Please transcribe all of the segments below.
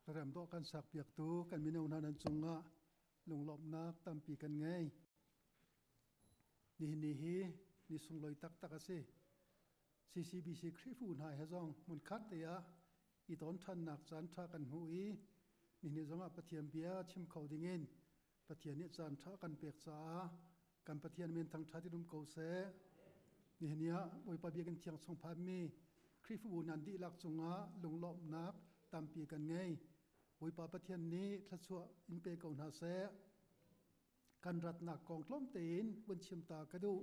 ระดับโตกันสักเปียกตูกันมีแนวนั้นจงะลงหลบนักตามปีกันไงนี่ส่งลอยตักเส CCBC คริฟูนหายฮะจงมุนคัดเตียอีตอนทันนักจันทรากันหูอีนี่จงะปะเทียมเบียชิมเขาดิเงินปะเทียนนี่จันทรากันเปียกษากันปะเทียนเมนทางชาติรุมเกาเสนี่บอยปะเบียกันเทียงทรงพามีคริฟูนันดีลักจงะลงหลบนักตามปีกันไงบอยปะปะเทียนนี้ทัศวอินเปกอนหาเสกันรัดหนักกองล้มตีนบนเชียมตากระดู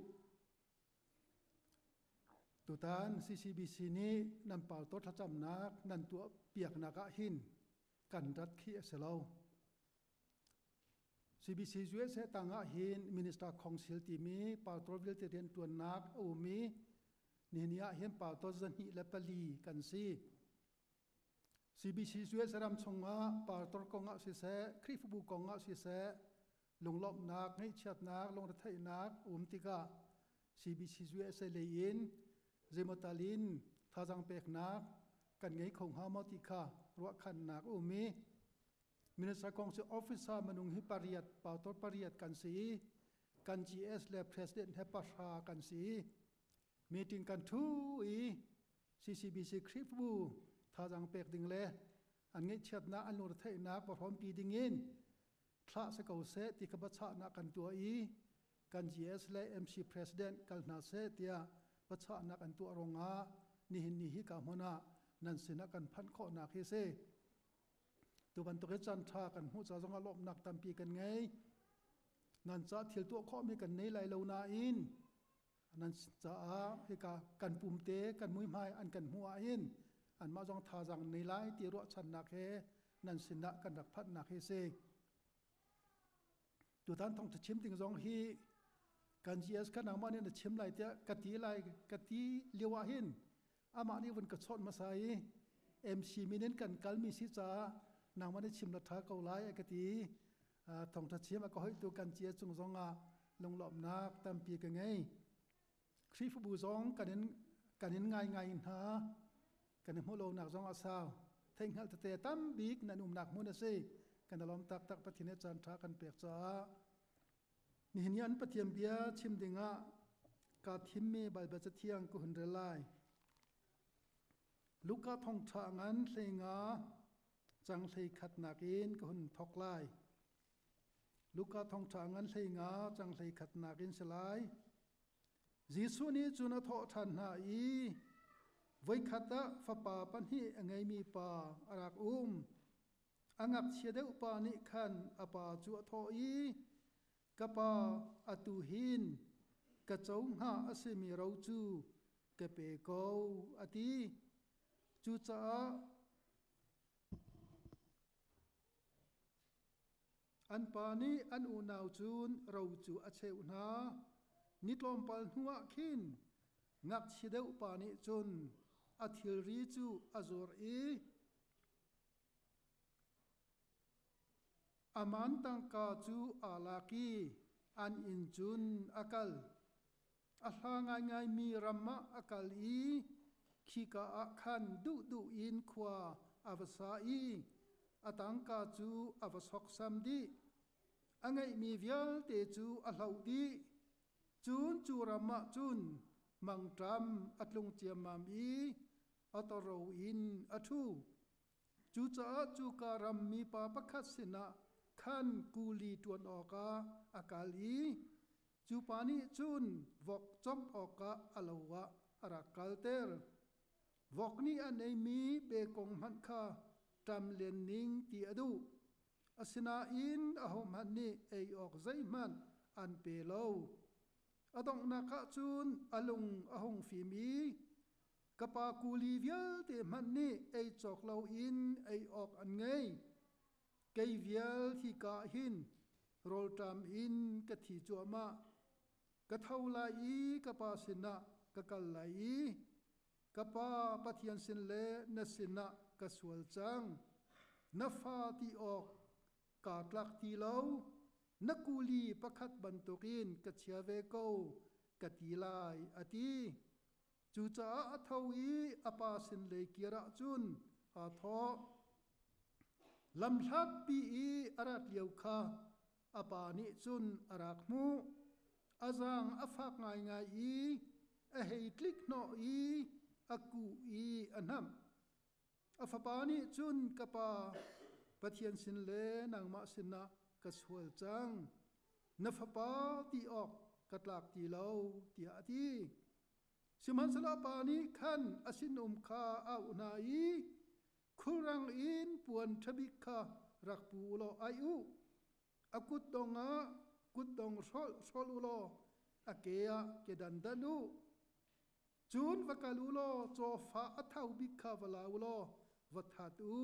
ตุตาน CCBC นี้นำเป่าต้นจำนักนั่นตัวเปียกนักหินกันรัดขี้เสลา CBC ช่วยเสตังหินมินิสเตอร์ของสิลติมีเป่าต้นวิลเตเรียนตัวนักอูมีนี่เห็นเป่าต้นจันหิและปลีกันซี CBC ช่วยสรำชงะเป่าต้นกองะสิเสคริฟบุกองะสิเสลงลบนักให้เชิดนักลงรัฐไทยนักติกา CBC ช่วยเสลียนเจมตาลินทาจังเปกนักกันไงคงหามติการัวขันนักมีมินิสเตอร์ของสิออฟฟิศมนุงฮิปาริยัตเป่าต้นปาริยัตกันสีกัน GS และ President ให้ประชากันสีมีติงกันทูCCBC คริฟบูทาจังเปกดิงเลอันไงเชิดนักอันลงรัฐไทยนักพร้อมปีดิงินคลาสเกาเซติกบัชนากันตัวกัน GS และ MC President กันนาเซเตียบัชนากันตัวรงานี่กามนานันสินะกันพันข้อนักเฮเซตัวบันตุกจันทากันหูจะจงอลบนักตามปีกันไงนันจะเที่ยวตัวข้อมีกันในไหลเลวนาอินนันจะให้กันปุ่มเตกันมุ้ยไม้อันกันหัวอินอันมาจงทาจังในไหลตีรัวชันนักเฮนันสินะกันดักพัดนักเฮเซตัวท่านต้องชิมถึงจงฮีกัน GS กันอามาเนี่ยชิมไหลเตะกะตีไหลกะตีเลียวหินอามานี่วันกระชอนมาใส่ MC มีเน้นกันกัลมีสิจ้านางมาได้ชิมรัฐาเกาไหลกะตีต้องชิมก็ให้ตัวกัน GS จงจงลงหลบนักตามปีกันไงคริฟบูจงกันเน้นง่ายหากันหัวโลนักจงอาสาวเท่งหัลเตะตั้มบีกนันนักมุนเซกันตลอมตักปฏิเนจันทรากันเปียกจ้านี่อันปฏิยมเบียชิมดิงะกาทิมเมบาลเบจเทียงกุนเรลัยลูกาทองทางันเลงาจังเลขัดนักอินกุนทอกไลลูกาทองทางันเลงาจังเลขัดนักอินสลายจีสุนีจุนทอทันหาไว้ขัดฟะปาปันฮีไงมีปาอารักอังักเชียเดอุปานิขันอปาจัวทอกะปาอตุหินกะจงหาอสิมีเราจูกะเปโกอติจูจาอันปานีอันอุนาวจูนเราจูอเชอุนานิตลอมปัลหัวขินงักเชียเดอุปานิจุนอธิลรีจูอจอร์อามันตังกาจูอาลากีอันอินจุนอากาลอัลฮางายมีรัมมะอากาลีขีกาอักขันดูอินขวาอาวสาอีอตังกาจูอาวสกซัมดีอังไงมีเวียลเตจูอัลลาวดีจูรัมมะจุนมังตรัมอัตลุงเจียมมามีอัตเราอินอัทูจูการัมมีปาปคัสสินะขันกูลีตวนออกอากาลีจูปานิจุนวอกจอมออกอลาวะอารักกัลเตอร์วอกนี้อันไอมีเบกงมันคาตามเลนนิงตีอดูอสนาอินอหมันนี่ไอออกใจมันอันเปลาวอดองนักจุนอลุงอหงฟีมีกปากูลีเวียลเตมันนี่ไอจอกลาวอินไอออกอันไงไกเวียลที่กาหินโรลตามอินกะทิจัวมากะเท่าลายกะปาสินะกะกัลลายกะปาปะเทียนสินเลนสินะกะสวลจังนฟาที่ออกกาตลักที่เลานักกูลีประคัดบันตุกินกะเชียเวโกกะตีลายอติจูจาอทวีอปาสินเลกิระจุนอาทอ ลำทักปีอีอารัดเลียวคาอปานิจุนอารักมูอาจางอฟักง่ายง่ายอีเฮตลิกโนอีอากูอีอันนัมอฟปานิจุนกปาปะเทียนสินเลนางมาสินะกะสวลจังนฟปาตีออกกะตลากตีเลาตีอาตีสิมันสลาปานิคันอสินคาอาอุนาอีคุรังอินปวนทบิคารักปูโลอายุอากุดดงะกุดดงซอลุโลอาเกียเกดันดันูจูนวกาลุโลโจฟาอัทาวบิคาวลาอุโลวัฏตู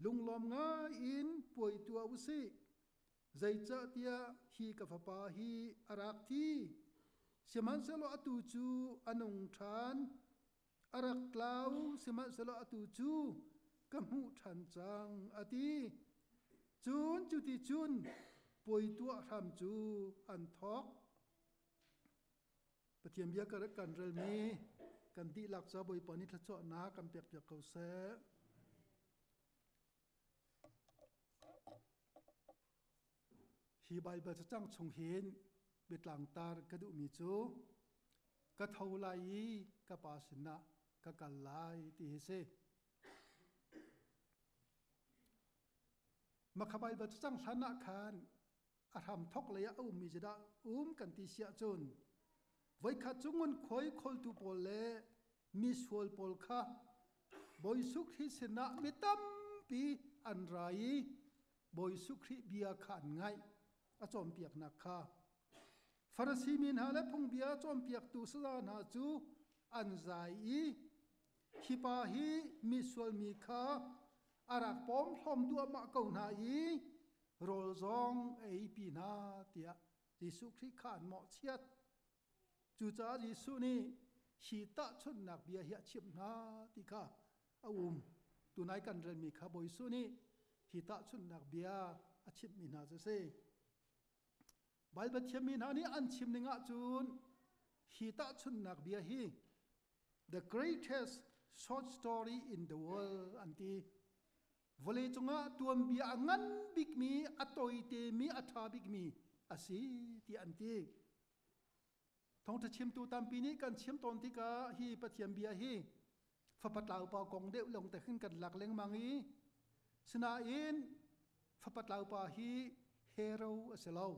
ลุงลอมงาอินป่วยตัวอุสิใจจะเตียฮีกะฟปาฮีอารักทีเสมันสโลอตูจูอนุงทานอารักลาวเสมันสโลอตูจูกะมุทันจังอติจูนจุติจุนป่วยตัวทำจูอันทอกปะเทียมเบียกะกันเรลมีกันติลักษะบอยปานิทะเจาะนากันเปียกๆเขาแซฮีไบเบิลจังชงเห็นเบ็ดหลังตากระดุมีจูกะเท่าไหลกะปาสินะกะกันลายติเฮเซมาขบายเบิลจังชนะคานอาธรรมทกเลยะมีจดากันติเสียจนไว้ขัดจุงนคอยคอลตูโปเลมิสวลโปลคาบอยสุคริสนะมิตัมปีอันไรบอยสุคริเบียขันไงอาจอมเปียกนักคาฟาริสีมินหาและพงเบียจอมเปียกตุสลานาจูอันใจฮิปาฮีมิสวลมีคาอารักปอมพรมตัวมะเกาหนาโรลซองปีนาเตียยิสุคริขันเหมาะเชียดจูจายิสุนี่ชีตะชุนนักเบียเหียชิมนาติกาตุนายกันเรนมีคาบอยสุนี่ชีตะชุนนักเบียอชิมมินาจะเซบายบัตเชมินานี่อันชิมนิงะจูนชีตะชุนนักเบียฮี the greatest short story in the world อันที่วเลจงะตัวเบียงันบิกมีอัตอยเตมีอัฐาบิกมีอาศีที่อันที่ทองจะชิมตูตามปีนี้กันชิมตอนที่กะฮีปะเทียมเบียฮีฝปัดลาวปากองเดวลงแต่ขึ้นกันหลักเล็งมังอีสนาอินฝปัดลาวปาฮีเฮโร่เสลาว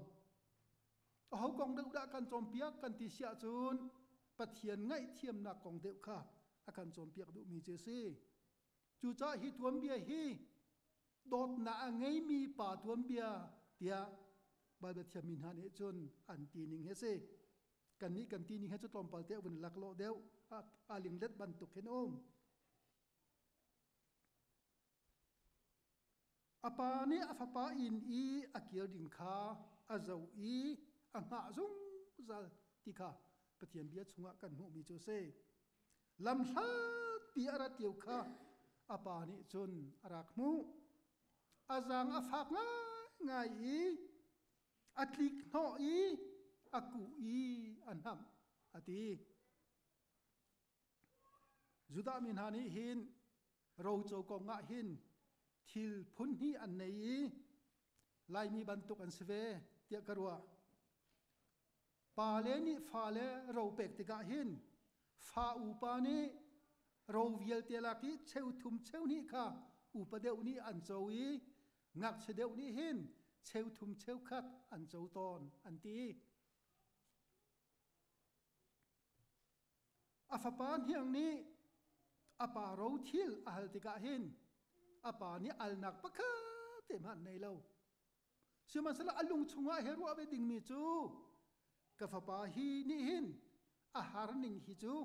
เอากองเดวดักกันจอมเปียกกันติเสียจูนปะเทียนไงเทียมนักกองเดวค่ะอาการจอมเปียกดูมีเจซีจูจ้าฮีตัวเบียฮีโดดหน้าไงมีป่าตัวเบียเตียบาลเทียมินฮันเอจนอันตีนิงเฮเซกันนี้กันตีนี้ให้จุดลมปลเตวันหลักโลเดียวอาลิงเล็ดบันตุกเห็นอปานี้อฟปาอินอีอาเกียดินคาอาเจ้าอีอังหาซุงซัลติคาปะเทียมเบียชงะกันหูมีโจเซลำฮัดปีอารัตเยวคาอปานี้จนอารักมูอาจางอฟักง่ายอีอัตลิกโนอีอากูอีอันนัมอติจุดามินหานิหินเราโจกงะหินทิลพุนฮีอันนี้ลายมีบรรทุกอันสเวเตียกรัวปาเลนิฟาเลเราเป็กติกะหินฟาอุปานิเราเวียลเตียลักิเชวทุมเชวนี้ค่ะอุปเดวนี้อันโจวีงักเชเดวนี้หินเชวทุมเชวคัดอันโจตอนอันตีอาฟปานเฮียงนี้อาปาเราทิลอัลติกะหินอาปานี้อัลนักปะคะเต็มหันในเราเชื่อมันสละอัลลุงชงว่าเฮรัวเวดิงมีจูกาฟปาฮีนี่หินอาหารนิงฮิจู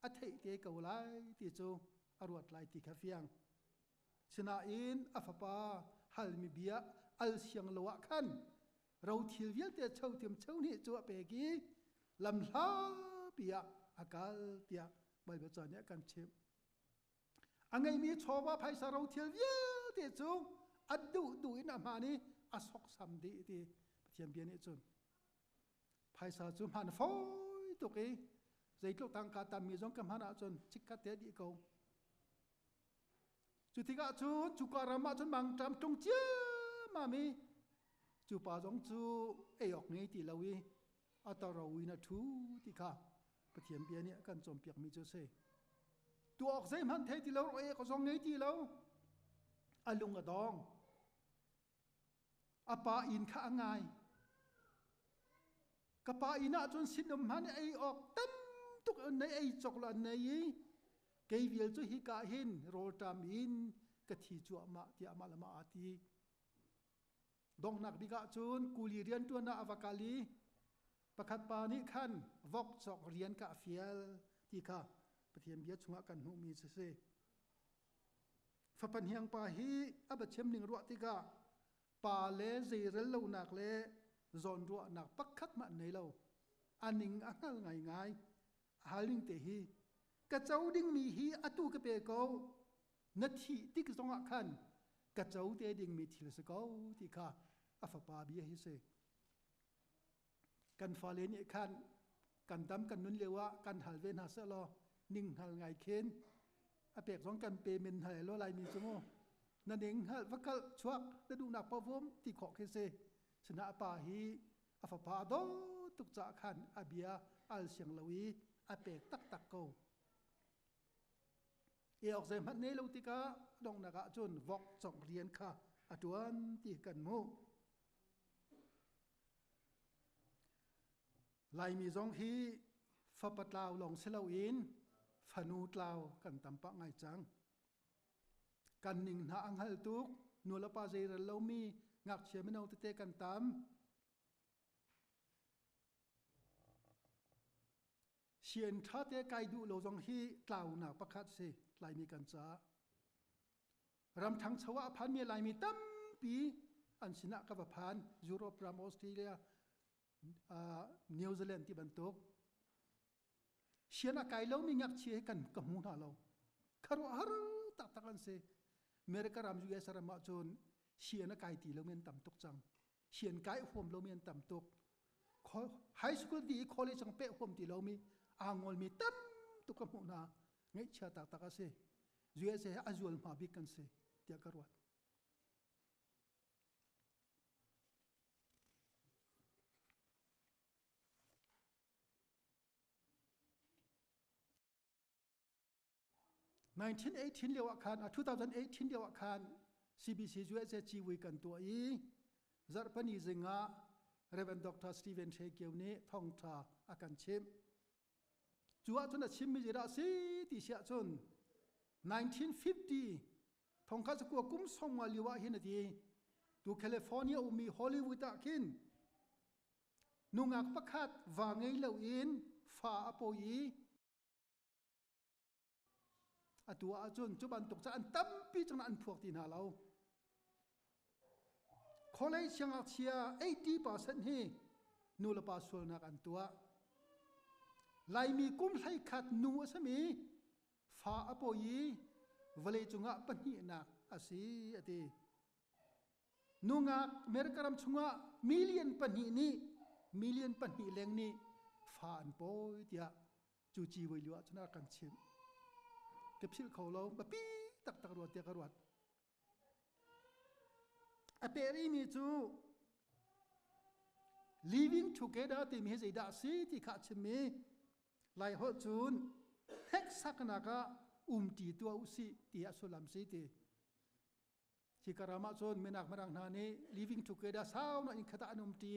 อัฐิเตกาวไลติจูอรวดไลติคาเฟียงชนะอินอาฟปาฮัลมิเบียอัลเชียงลวะคันเราทิลเวียเตเชาเทียมเชานี่จูเปกีลำลาเปียอากาลเตียใบเบจานี่กันเชมอังไงมีชอบว่าไพศาลเราเทียลเวียเตจูอัดดูอินอามานี่อสกสัมดีที่เทียมเบียนี่จุนไพศาลจุมันฟอยตุกีใจลูกทางการตามมีจงกำหันอาจนชิกกัดเตดีเขา จุติกะจุนจุการามะจุนบางตามตรงเจียมามีจูปาจงจูเอออกไงติลาวีอัตราวินาทูติค่ะปะเทียมเปียเนี่ยกันจอมเปียกมีจุเซตัวออกเซมันเทติลาเอก็จงไงติลาอลุงอดองอปาอินข้างไงกะปาอินะจนสินมหันไอออกเต็มทุกอันในไอจกละในเกยวิลจุฮิกาหินโรตามินกะทีจัวมาที่อามาละมาอาตีดองนักดิกะจุนกูลีเรียนตัวนาอวกาลีประคัดปานิคันวอกจอกเรียนกะเฟียลที่ค่ะปะเทียมเบียชุงะกันหูมีเซฟะปันเฮียงปาฮีอับเชมนิงรัวติกะปาเลเซเรลโลนักเลซอนรัวนักปักคัดมาในเราอันนิงอังไงไงหาลิงเตฮีกะเจ้าดิ่งมีฮีอตุกะเปโกนาทีติกซงะคันกะเจ้าเตดิ่งมีทิลสกอติค่ะอฟปาเบียฮิเซกันฟาเลนี่คันกันดำกันนุนเลวะกันหัลเวนหาเสลอนิ่งหัลไงเคนอเปกสองกันเปเมนหัลโลไลมีซุโมนั่นเองหัลวักชวักได้ดูนักปะวมที่ขอเคเซชนะปาฮีอฟปาโดตุกจะคันอเบียอัลเสียงลวีอเปกตักตักโกเอออกเซมันเนลติกาดองนักจุนวอกจงเรียนค่ะอตวนที่กันโมไลมีจงฮีฟะปะตาวลองเซลาอินฟะนูตลาวกันตำปะไงจังกันนิงหาอังหัลตุกนัวละปาเซรลามีงักเชมนาวเตกันตำเชียนทัดไกดูโลจงฮีกล่าวหนักประคัดเซไลมีกันจ้ารำทั้งชวะพันมีไลมีตั้มปีอันชนะกับพันยุโรปรามออสเตรเลียนิวซีแลนด์ที่บรรทุกเชียนไกเรามีงักเชียกันกับหูนาเราคารวะฮาร์ตักกันเซเมริการามยูเอสรามจนเชียนไกตีเราเมียนต่ำตกจังเชียนไกห่วมเราเมียนต่ำตกไฮสคูลดีคอลเลจจังเปะห่วมตีเรามีอางอลมีตั้มตุกหูนาไงเชียตักกันเซยูเอสอาจุลมาบิกันเซเดียกรวด1918 เรียกว่าคาน2018เรียกว่าคาน CBC USA จีวีกันตัวอีจัดปนิจิงะ Reverend Dr. Stephen Shea เกี่ยวนี้ท่องทาอาการชิมจัวจนชิมมิจิราสีที่เสียจน1950ท่องข้าสกัวกุ้มส่งมาลิวะหินทีตัวแคลิฟอร์เนียมีฮอลลีวูดกินนุงักประคัดวางไงเหล่าอินฟ้าอโปยีอตัวอาจุนจุบันตกจะอันตั้มปีจังอันพวกที่นาเราคอเลจยังอักเชีย80%ฮีนูละปาสวนักอันตัวไลมีกุ้มไลขัดนูสมีฟ้าอโปยีวเลจุงะปนินักอาศีอตินูงักเมริกามจุงะมิลเลียนปนินี้มิลเลียนปนิเลงนี้ฟ้าอันโปยเดียจูจีวิลวะจุนักกันชิมเก็บชิลเขาเราบปีตักรวดเตียกรวดอเปรีมีจู living together ที่มีใจดาสีที่ขาดชิมีไล่หัวจูนเฮกสักนักตีตัวอุสิที่อัศลัมสีที่ที่กรามาจูนเมนักมรังนานี living together สาวนั่นขตาตี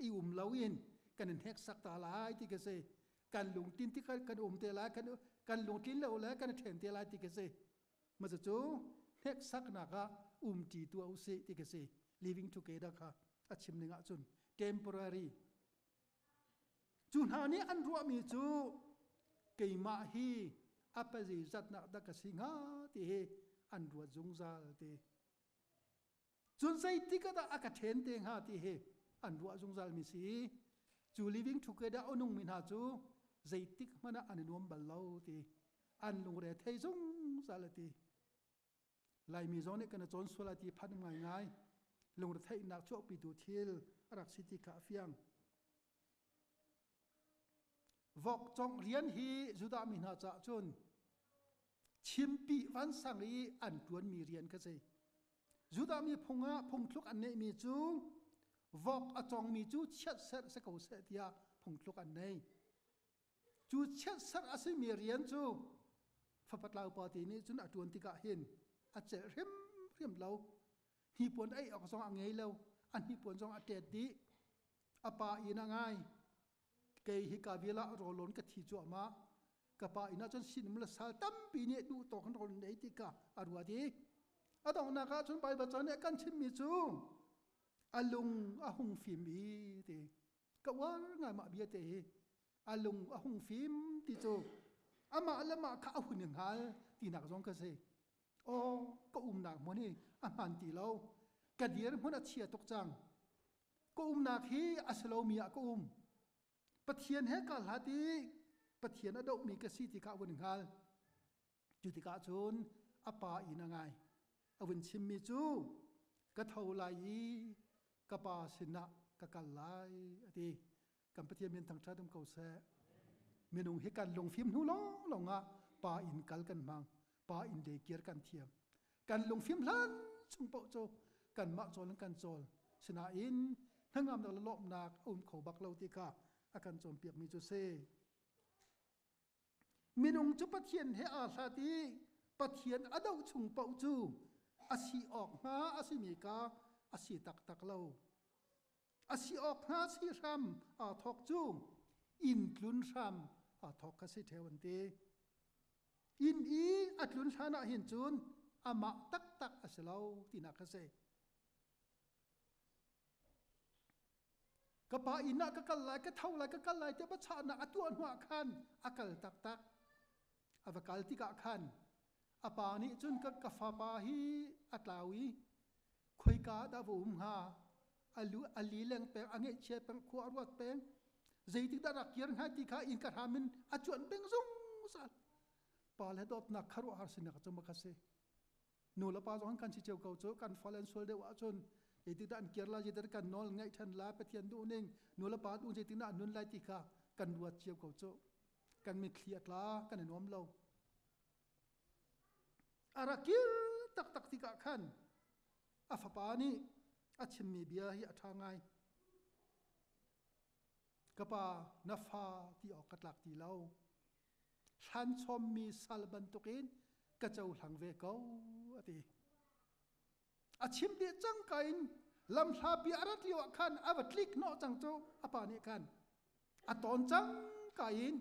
อีลาวินกันเฮกสักตาลายที่เกษกันลุงตินที่กันเตลายกันลุงตินแล้วแล้วกันเทนเตลายที่เกษมาจะจูเฮกสักนักตีตัวอุสิที่เกษ living together ค่ะอาชิมหนึ่งจุน temporary จุนหานี้อันรัวมีจูเกยมาฮีอัปจิจัดนักดักสิงาที่อันรัวจงซาลที่จุนใส่ที่ก็ได้อากาศเทนเตงหาที่อันรัวจงซาลมีสีจู living together อนุมินหาจูใจติกมันอันนวมบัลลาวที่อันลงเรือเทยจงซาลที่ไลมีโซนกันจนสุลที่พันง่ายลงเรือเทยนักชั่วปีดูทิลรักสิทธิข้าเฟียงวอกจงเรียนฮีจุดามินาจะจนเช ชิมปีวันสังอีอันตวนมีเรียนกะเซจุดามีพงะพงทลุกอันเนมีจูวอกอจองมีจูเช็ดเสสะเขาเสติยาพงทลุกอันเนจูเช็ดเสอสิมีเรียนจูฟะปัดลาวปอตีนี้จุนอตวนติกะเห็นอาเจเร็มเลาฮีปวนไอออกซองอังเงเลาอันฮีปวนซองอเตดดิอปาอีนางายเกฮิกาเวลาโรลนกะทีจัวมากะปาอีนาจนสินมละซาลตัมปีนี้ดูตอกันโรลเนติกะอรัวดีอะดองนากะจนไปบะจอนเนี่ยกันชิมมีจูอะลุงอะหุงฟิมอีติกะว่างายมาเบียเตอะลุงอะหุงฟิมติจูอะมาละมาคะหุนึงหาตินักจงกะเซโอ้ก็นักมอนี่อะมันติเลากะเดียรมอนอะเชียตกจังก็นักฮีอะสโลมีอะก็ปะเทียนเฮกะลาติปะเทียนอะดอกมีกะสิติกะวนหาจุติกะจุนอะปาอีนางายอวินชิมมีจูกะเท่าไหลกะปาสินะกะกะไหลอติกัมปะเทียนเมียนทางชาติมเกาแซเมนุงเฮกันลงฟิล์มนูลงอะปาอินกัลกันมังปาอินเดเกียร์กันเทียมกันลงฟิล์มลันชุงเปาโจกันมะโจลกันโจลสนาอินทั้งงามดอกละลอบนักเขาบักเลาติกะอากันโจมเปียกมีจุเซเมนุงจุปะเทียนเฮอาซาติปะเทียนอดาวชุงเปาจูอาศิออกมาอาศิมีกาอาศิตักเลาอาศิออกมาสิรัมอาทอกจูอินกลุนรัมอาทอกกสิเทวันเตอินอีอัตลุนชานะหินจุนอามาตักอาศิเลาตินักเสกะปาอินะกะกัลไลกะเท่าไลกะกัลไลเตบะชานะอตวนหัวคันอะกัลตักอาวะกัลติกะคันอปานิจุนกะฟาปาฮีอัตลาวีคอยกาดาวุมหาอลีเลงเปงอังเอเชเปงขวารวดเปงใจติดารักเกียรหาติกาอินกะรามินอจวนเปงซุงสัลปาเลดอตนักคารุหาสินะกะจมกะเซนูละปาจองกันสิเจวเกาโจกันฟาเลนโซลเดวะจนไอติดาอันเกียรลาจิดกันนอลไงทันลาเปเทียนดูนึงนูละปาอุนใจตินะนุนไลติกากันวัดเจวเกาโจกันมีเคลียร์ลากันนอมเลาอารักิลตักติกะขันอาฟปานีอาชิมมีเบียฮีอัฐางายกะปานาฟาที่ออกกัดลักที่เล่าฉันชมมีสัลบันตุกินกะเจ้าหลังเวกเอาอติอาชิมเดียจังกันลำชาบีอารัตลิวขันอาวัตลิกนอจังโจอาปานีกันอาตอนจังกัน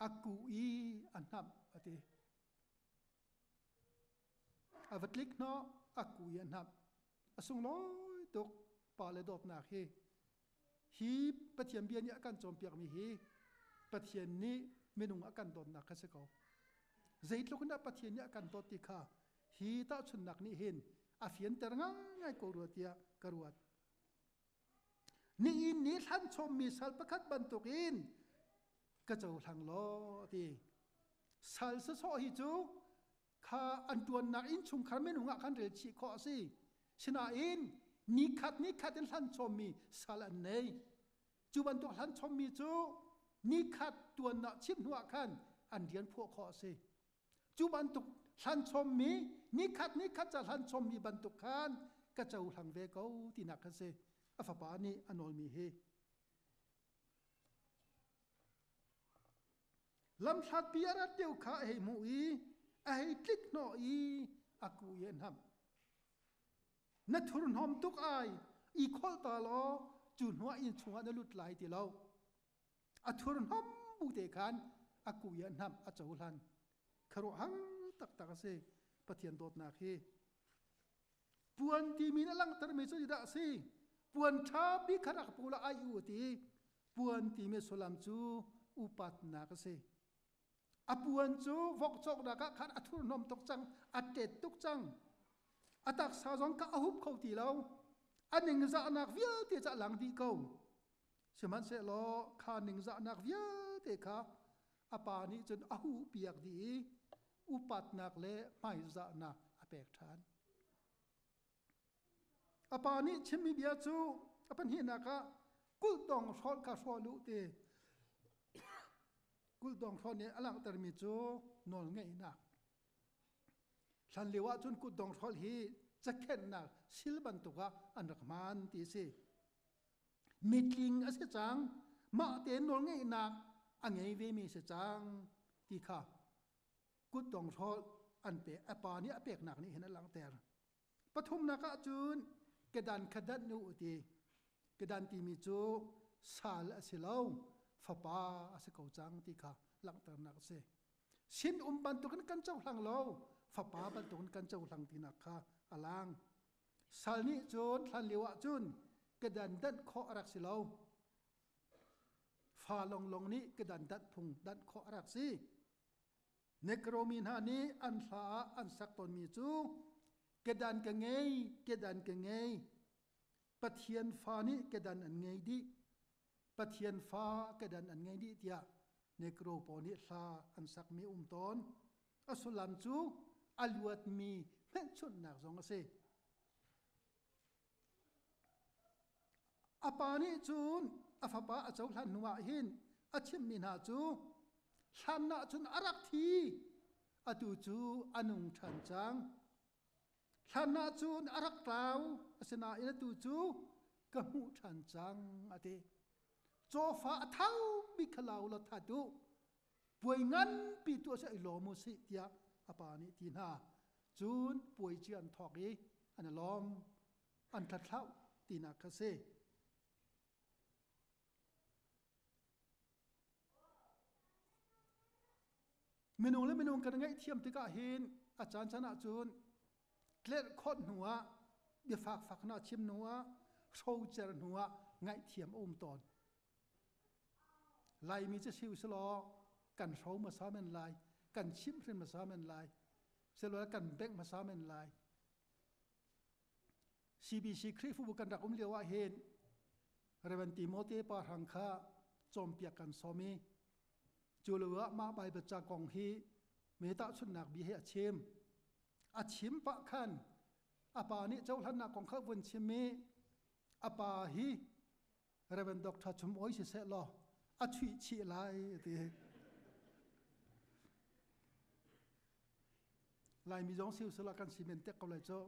อากูอีอันนับอติอาวัตลิกเนาะอากูยันนับอาสุงน้อยตกปาเลดอบนาเฮฮีปะเทียนเบียนนี่อาการโจมเปียกมีเฮปะเทียนนี้เมนุงอาการโดนนักกะเสกเอาใจลุกนับปะเทียนนี่อาการโดนติคาฮีตาชุนนักนี่เห็นอาเฟียนเตรงง่ายกรัวเตียกรัวนี่อินนี่ท่านชมมีสัลปะคัดบันตุกินกะเจ้าทางล้อตีสัลสะโซฮิจูข้าอันตัวนักอินชุมขันไม่หนุ่งขันเรชิข้อสิชนะอินนิคัดเป็นท่านชมมีสาลันเนยจูบันตัวท่านชมมีจูนิคัดตัวนักชิมหัวขันอันเดียนพวกข้อสิจูบันตุท่านชมมีนิคัดจะท่านชมมีบันตุขันก็จะหลังเวกเอาที่นักกันสิอาฟปานีอันนอลมีเฮลำชัดปีอารัดเดียวข้าเฮมูอีไอ้คลิกหน่อยอากูเย็นฮัมนัททุรนหอมตุกไออีโคลตาลอจุนหัวอินชงอันลุดไหลที่เราอัทุรนหอมบุเตกันอากูเย็นฮัมอาจูลันคารุหังตักเสปะเทียนโดดนาเฮปวนที่มีนั่งตระเมสุดาสีปวนชาบิขรักปูละอายุตีปวนที่มีสุลัมจูอุปัตนาเสอปวนจูวกจอกดักขันอัทุรนอมตกจังอัดเด็ดตกจังอัตักสาวจงกะหุบเขาตีเราอันหนึ่งจะนักเวียเตจะหลังดีเขาเชื่อมันเสลอขาหนึ่งจะนักเวียเตค่ะอปานี้จนอาหูเปียกดีอุปัตนักเละไม่จะนักอเปกฐานอปานี้ชิมีเบียจูอปันหินักะกุลดองชอนกะชอลุเตกุลดองชอนเนี่ยอลังตรมีจูนอนไงนัก hlan lewa chun ku dong thol hi chakhen na silban tuka anrakman ti se mitling ase chang ma te nol ngei na angei ve mi se chang ti kha ku dong thol an pe apa ni apek nak ni hen lang ter pathum na ka chun kedan khadat nu ti kedan ti mi chu sal asilo fapa ase ko chang ti kha lang tar nak se sin ban tu kan chau hlang lo fapa ban tu kan chau hlang ti nak kha alang sal ni chun hlan lewa chun kedan dat kho rak silo fa long long ni kedan dat phung dat kho rak si nekromin ha ni an hla an sak ton mi chu kedan ka ngei pathian fa ni kedan an ngei di pathian fa kedan an ngei di tia nekro po ni hla an sak mi ton asulam chu aluat mi men chun nak zong ase apani chun afapa achau hlan nuwa hin achim min ha chu hlan na chun arak thi atu chu anung than chang hlan na chun arak tau asena ina tu chu ka mu than chang ate chofa athau bi khalau la thatu puai ngan pi tu sa ilo mu si tia apani tin ha chun puai chian thok hi analom an thathau tina khase menung le menung kan ngai thiam tika hin achan chana chun klet khot nuwa bi fak na chim nuwa rou cher nuwa ngai thiam ton lai mi che siu slo kan rou ma sa men lai kan chim rin ma sa men lai selo kan bek ma sa men lai CBC khri fu kan rak lewa hen revan timote pa hang kha chom pia kan somi chulawa ma bai bacha kong hi meta chun nak bi he achim pa khan apa ni chau hlan na kong kha bun chimi apa hi revan doctor chum oi se lo a chui chi lai ti lai mi jong siu sala kan cement tek ko lai cho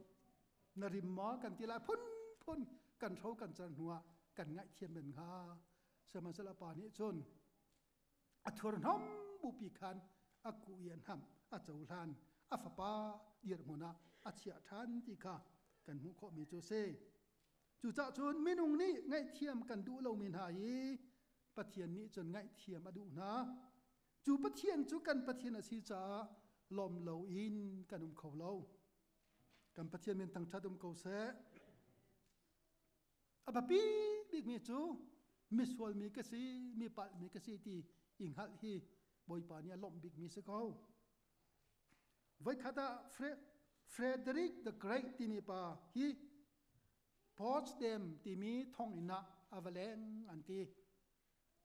na rim ma kan ti la phun kan thau kan chan huwa kan ngai thiam ben ha sama sala pa ni chun athur nom bu pi khan aku yen ham a chau hlan a fapa dir mona a chia than ti kha kan mu kho mi chu se chu cha chun minung ni ngai thiam kan du lo min ha yi pathian ni chun ngai thiam adu na chu pathian chu kan pathian a si cha lom lo in kanum kho lo kan pathian men tang thadum ko se abapi big mi chu miswal mi ka si mi pal mi ka si ti inghal hi boy pa ni lom big mi se ko vai khata Frederick the Great ti mi pa hi Potsdam ti mi thong ina avalen anti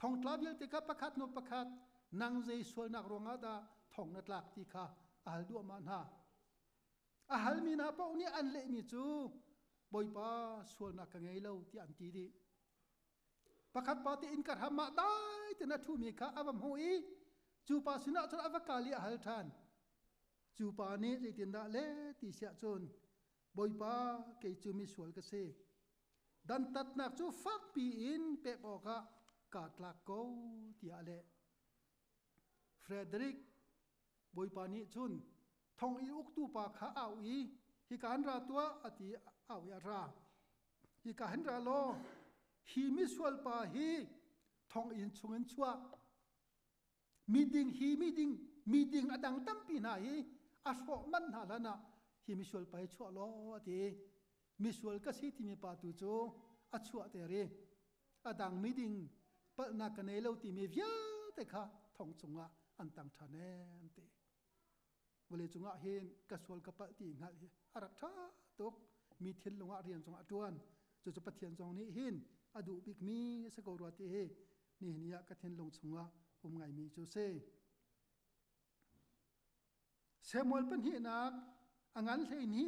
thong tlabil te ka pakhat no pakhat nang jei sual nak ronga da thong na tlak ti kha al du man ha a hal mi na pa ni an le mi chu boy pa sual na ka ngei lo ti an ti di pakhat pa ti in kar hama dai te na thu mi kha avam hui chu pa sina chon avakali hal than chu pa ni je tin da le ti sia chon boy pa ke chu mi sual ka se dan tat nak chu fak pi in pe ko ka ka tlak ko ti ale Frederick boy pa ni chun thong i uk tu pa kha au i hi kan ra tua ati au ya ra hi ka han ra lo hi mi sual pa hi thong in chungin chua meeting adang tampi na hi asho man ha lana hi mi sual pa chua lo ati mi sual ka si ti mi pa tu chu a chua te re adang meeting pa na ka nei lo ti mi vya te kha thong chunga an tang thane ante bole chunga hin ka sual ka pa ti ngal hi arak tha tok mi thil lunga rian chunga tuan chu pathian chong ni hin adu big mi se ko ro ti he ni hnia ka then long chunga ngai mi chu se Samuel pan hi nak angan the ni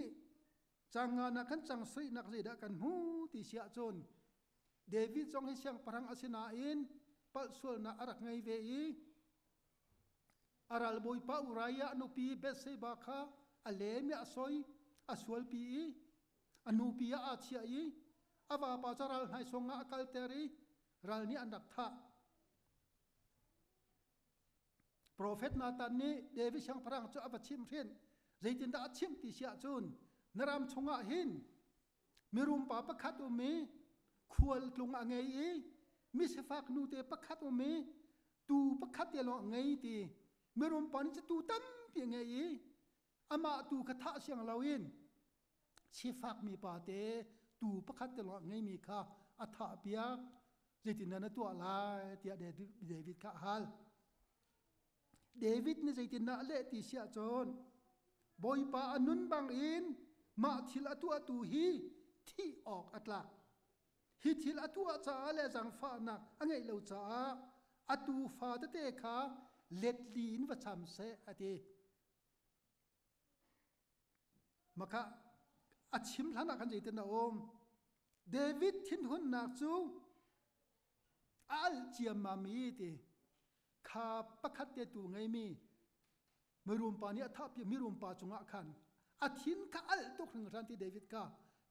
changa na kan chang sei nak je da kan hu ti sia chon David chong hi siang parang asina in pal sul na arak ngai ve i aral boy pa uraya no pi bese ba kha ale mi asoi aswal pi anu pi a chia I awa pa charal hai songa akal teri ral ni andak tha prophet Nathan ni David sang parang chu apachim rin zaitin da achim ti sia chun naram chunga hin mirum pa pakhat u me khual tlung angai I mi sefak nu te pakhat u me tu pakhat te lo ngai ti mirum pa ni tu tam pi ngai I ama tu khatha siang lawin sefak mi pa te tu pakhat te lo ngai mi kha atha pia zaitin na tu ala tia David ka hal David ni zaitin na le ti sia chon boy pa anun bang in ma thil atu hi thi ok atla hi thil atu cha le jang fa nak angai lo cha atu fa te kha let lin wa cham se ati maka achim lana kan zaitin na om David thin hun nak chu al chiam ma mi ti kha pakhat te tu ngai mi mirum pa ni atha pi mirum pa chunga khan athin ka al to khring ran ti David ka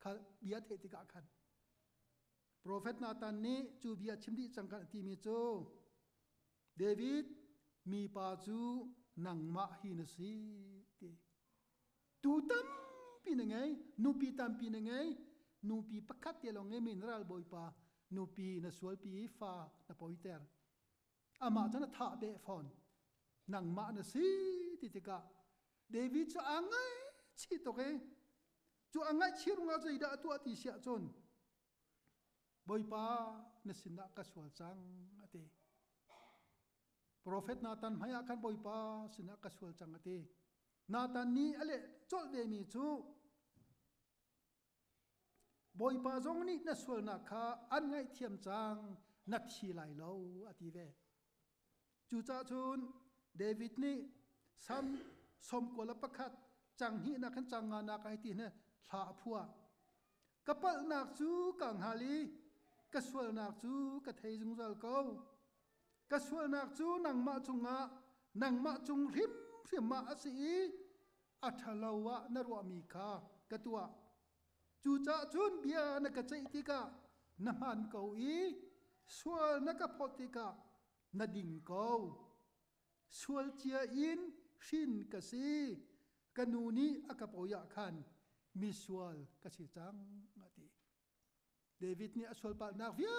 kha bia the ti ka khan prophet Nathan ni chu bia chimdi changkan ti mi chu David mi pa chu nangma hi na si ti tu tam pi na ngai nu pi tam pi na ngai nu pi pakhat te lo ngai mineral boy pa nu pi na sual pi fa na poiter ama chana tha be phone nang ma na si ti tika David chu angai chi to ke chu angai chirunga zaida tu ati sia chon boy pa na sinna ka swal chang ate prophet Nathan maya kan boy pa sinna ka swal chang ate Nathan ni ale chol ve mi chu boy pa jong ni na swal na kha an ngai thiam chang na thi lai lo ati ve chu cha chun David ni sam som ko la pakhat chang hi na khan chang na kai ti ne thla phua kapal nak chu kang hali kaswal nak chu ka thei jung zal ko kaswal nak chu nangma chunga nangma chung rim ma asi athalawa na ro mi kha katua chu cha chun bia na ka chei ti ka na man ko I swal na ka photi ka na ding ko swal chia in shin ka si kanuni akapoya khan mi swal ka si chang ati David ni aswal pa nak via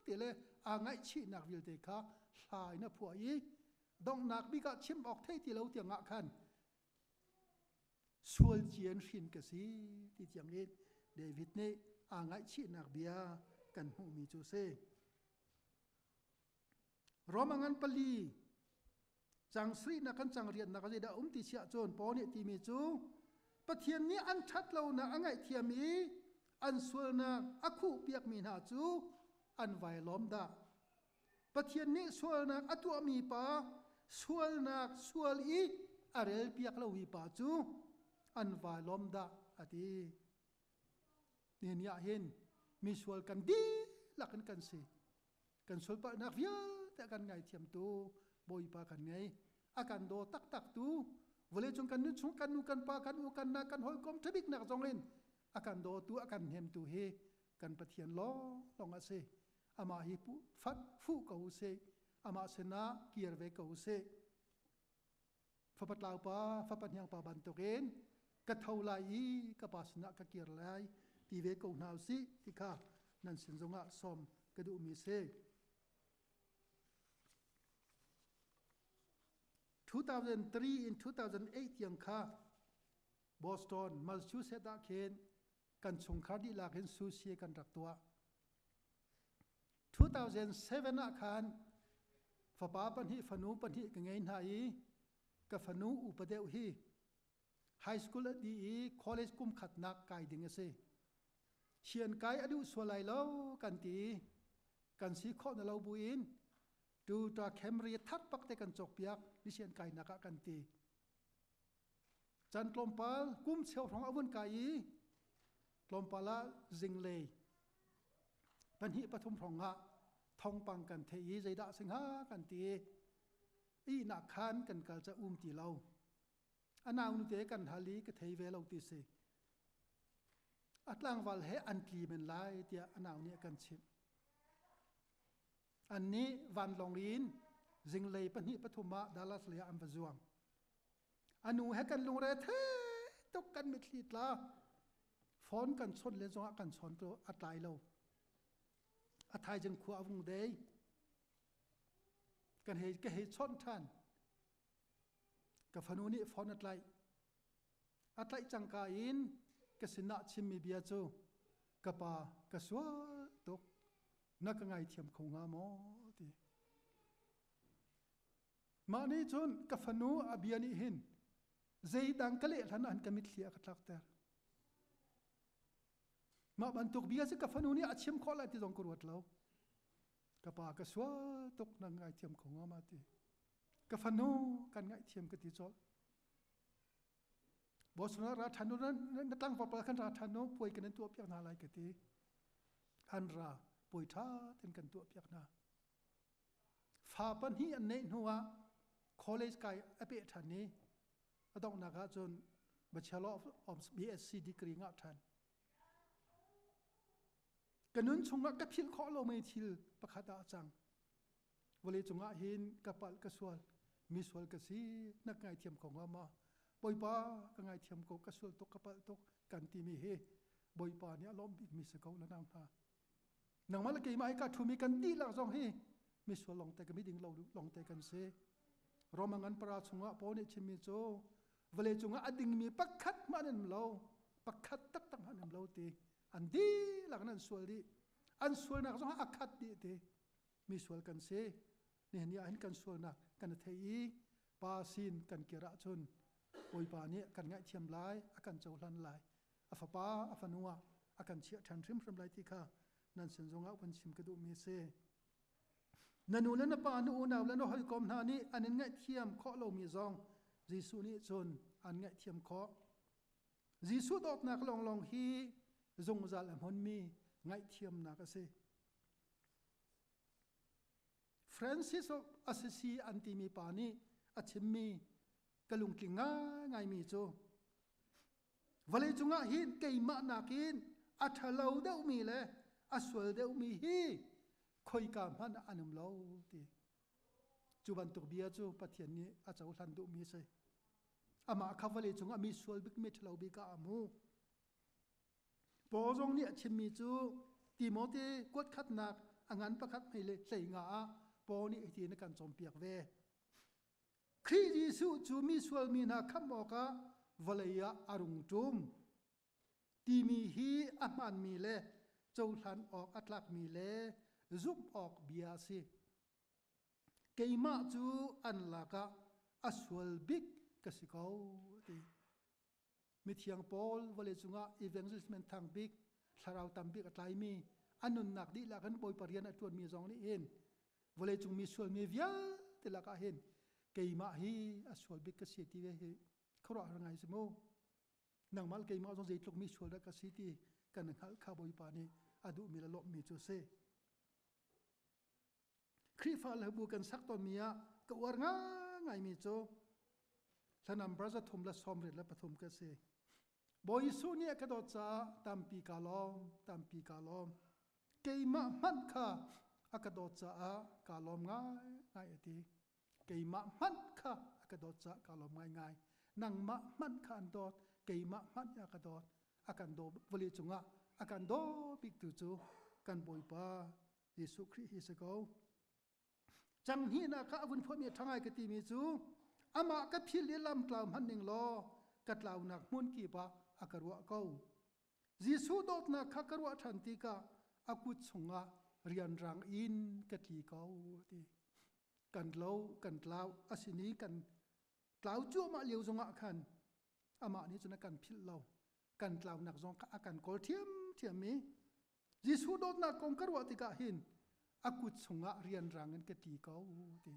tele angai chi nak vil te kha hlai na phua I dong nak bi ka chim ok thei ti lo ti nga khan swal chian shin ka si ti chang ni David ni angai chi nak bia kan hu mi chu se Romangan pali chang sri na kan chang riat na ka da ti sia chon po ni ti mi chu pathian ni an that lo na angai thiam I an swal na akhu piak mi na chu an vai lom da pathian ni swal na atu mi pa swal na swal I arel piak lo wi pa chu an vai lom da ati nen ya hin mi swal kan di la kan si kan swal pa na via ta kan ngai thiam tu boy pa kan ngai akan do tak tu vole chung kan nu chung kan nu kan pa kan u kan na kan hoi kom thabik nak jong len akan do tu akan hem tu he kan pathian lo long ase ama hi pu fat fu ko se ama sena kier ve ko se fa patlaw pa fa patnyang pa ban to ken ka thaulai I ka pasna ka kier lai ti ve ko nau si ti kha nan sin zonga som ka du mi se 2003 in 2008 yang kha Boston Massachusetts da ken kan chung khadi la ken sushi kan rak tua 2007 a khan fa pa pan hi fanu pan hi ka ngai na I ka fanu upadeu hi high school di college kum khat nak kai ding ase hian kai adu solai lo kan ti kan si kho na lo buin tu ta Camry that pak te kan chok piak ni sian kai naka kan ti chan tlompal kum cheu rong awun kai tlompala jingle pan hi pathum ronga thong pang kan thei zaida singha kan ti I na khan kan kal cha ti lo anau nu te kan hali ka thei ve lo ti se atlang wal he an tli men lai tia anau ni kan chimอันนี้วันลงรินจิงเลยปนิปฐุมะดาลัสเลียอัมบะจวงอนุให้กันลงเรเทตกกันมิตลิตลาฟอนกันชนเลจงกันชนตัวอัตายเราอัตายจึงขัววงเดยกันเหตุก็เหตุชนท่านกับฟนูนี้ฟอนอัตายจังกาอินกสินะชิมมีเบียจูกับปากสวตกนักไงเทียมคงงามอติมานี่จนกฟนูอเบียนี่หินใจดังกะเลทันอันกมิตเลียกทักแต่มาบันตุกเบียสิกฟนูนี่อาชิมขอละที่จงกรวดเรากะปากสวตกนักไงเทียมคงงามติกฟนูกันไงเทียมกติจอบ่สนาราทันุนั้นตั้งปะคันราทันุป่วยกันตัวเปียกนาลายกติอันราป่วยท่าเต็นกันตัวเปียกนาฟาปันฮีอันเนหัวคอลเลจไกอเปทันนี้ต้องนักจน Bachelor of BSc degree งับทันกันนุนชงกับพิลขอโลไม่ทิลประคาตาจังวันเลยจงอาหินกับปัลกสวลมีสวลกสีนักไงเทียมของว่ามาบอยป้าก็ไงเทียมกสวลตกกับปัลตกกันตีมีเฮบอยป้าเนี่ยล้อมอีกมีสกาวแล้วนำท่านังมาละกี่มาให้กัดทุมีกันดีหลังสองเฮมีสวลลองแต่ก็ไม่ดิ่งเราลองแต่กันเสรอมังงันปราชงะปอนี่ชิมิโจวันเลยจงอาดิ่งมีปักขัดมาเนี่ยเราปักขัดตักตั้งหันเราตีอันดีหลังนั้นสวลดีอันสวลนักสองอักขัดดีตีมีสวลกันเสเนี่ยนี่อันกันสวลนักกันเทียปาซินกันเกระชนโอยปานี่กันง่ายเทียมลายอากันเจ้าลันลายอัฟป้าอัฟนัวอากันเชี่ยทันริมพรมลายที่ข้านั่นเส้นจงอาวันชิมกระดูมีเสนันนูนั้นปานูนาวแล้วน้อยกอมนานี้อันนี้ง่ายเทียมเคาะเรามีซองจีสุนี่จนอันง่ายเทียมเคาะจีสุดอกนักลองฮีจงจัลมนมีง่ายเทียมนักเสฟรานซิสอัสซีอันติมีปานีอัชิมมีกะลุงกิงง่ายมีโจวันเลยจงอาหินเกยมานักินอัทเลวเดวมีเลยอัสวลเดวมีฮีคอยกามันอันมเลวตีจูบันตุกเบียจูปะเทียนนี้อาจจะอุทันดุมีเสอามาคาวันเลยจงอามีสวลบิกเมทเลวบิกามูปอจงเนี่ยชิมมีจูตีโมเตกวดขัดนักอังันประคัดให้เลยใส่งาปอนี่ทีในการจอมเปียกเวคริจิสุจูมีสวลมีนาคำบอกว่าวันเลยอารุงจุมตีมีฮีอามันมีเลเจ้าทันออกอัตลักมีเลซุปออกเบียสิเกยมาจูอันลักะอัสวลบิกกสิกาวตีมิเทียงปอลวันเลยจุงะอีเวนต์เมนทางบิกสาราวตัมบิกอัตไลมีอันนุนนักดีละกันบอยปริยันอัตวนมีจองนี่เองวันเลยจุงมีสวลมีเวียแต่ละก็เห็นเกยมาฮีอัสวลบิกกสิตีเวเฮเขารออะไรสมูนังมัลเกยมาจงใจลุกมีสวลและกสิตีกันนังฮัลคาบอยปานีอดุมีละลบมีจูเซครีฟาลบูกันสักตอนมีอะก็วร์ง่ายมีโจฉะนั้นพระจะทุ่มละสมเร็จและปฐมกเสบอยสุเนี่ยกระโดดจ้าตามปีกาลอมเกยมามันค่ะกระโดดจ้ากาลอมง่ายทีเกยมามันค่ะกระโดดจ้ากาลอมง่ายนังมามันค่ะอันโดดเกยมามันกระโดดกันโดบริจุงะกันโดบิกตุจูกันบอยปาเยซูคริสต์ฮิสโกจังฮีนะกะวุนพมีทั้งไงกติมีจูอามากับพิลิลำกล่าวหันหนึ่งล้อกัดเหล่านักมุนกีบะอากรวะเก้าเยซูดอกนักขักรวะทันติกะอากุศงะเรียนรังอินกติเก้าตีกันเล่ากันกล่าวอาศินีกันกล่าวจู่มาเลี้ยวจงะขันอามานี้จะนักกันพิลเล่ากันกล่าวนักจงอากันกอลเทียมมีเยซูดอกนักกงกรวะติกะหินอากุศงะเรียนรังอินกติเก้าตี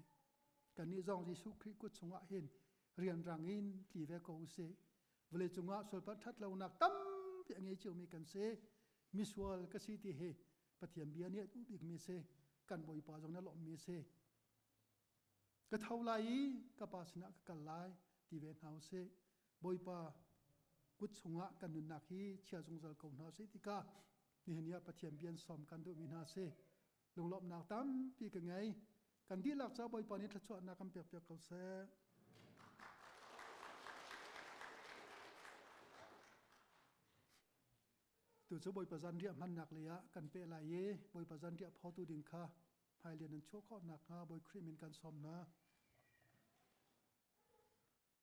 กันนี้จงเยซูคริสต์กุศงะหินเรียนรังอินกีเวโกเซเวลจงะสวลปัทัดเหล่านักตั้มเปียงเอจิวมีกันเซมิสวลกสิติเฮปะเทียมเบียเนี่ยอุบิกมีเซกันบอยปาจงนั้นหลอมีเซกะเท่าไรกะปาสนะกันไลตีเวนเฮาเซ บอยปากุดสุงะกันนุนนักฮีเชียจงจัลกงนาสิติกานี่เนียปะเทียมเบียนสอมกันดุมินาเซลงลบนักตามปีกะไงกันดีลักษาบอยปานิทชวนักกันเปียกๆเกาเซตุจะบอยปะจันเรียมันนักเลยะกันเปลายเยบอยปะจันเรียพอตูดิงคาไฮเลียนนั้นโชคอนักฮาบอยครีมินกันสอมนา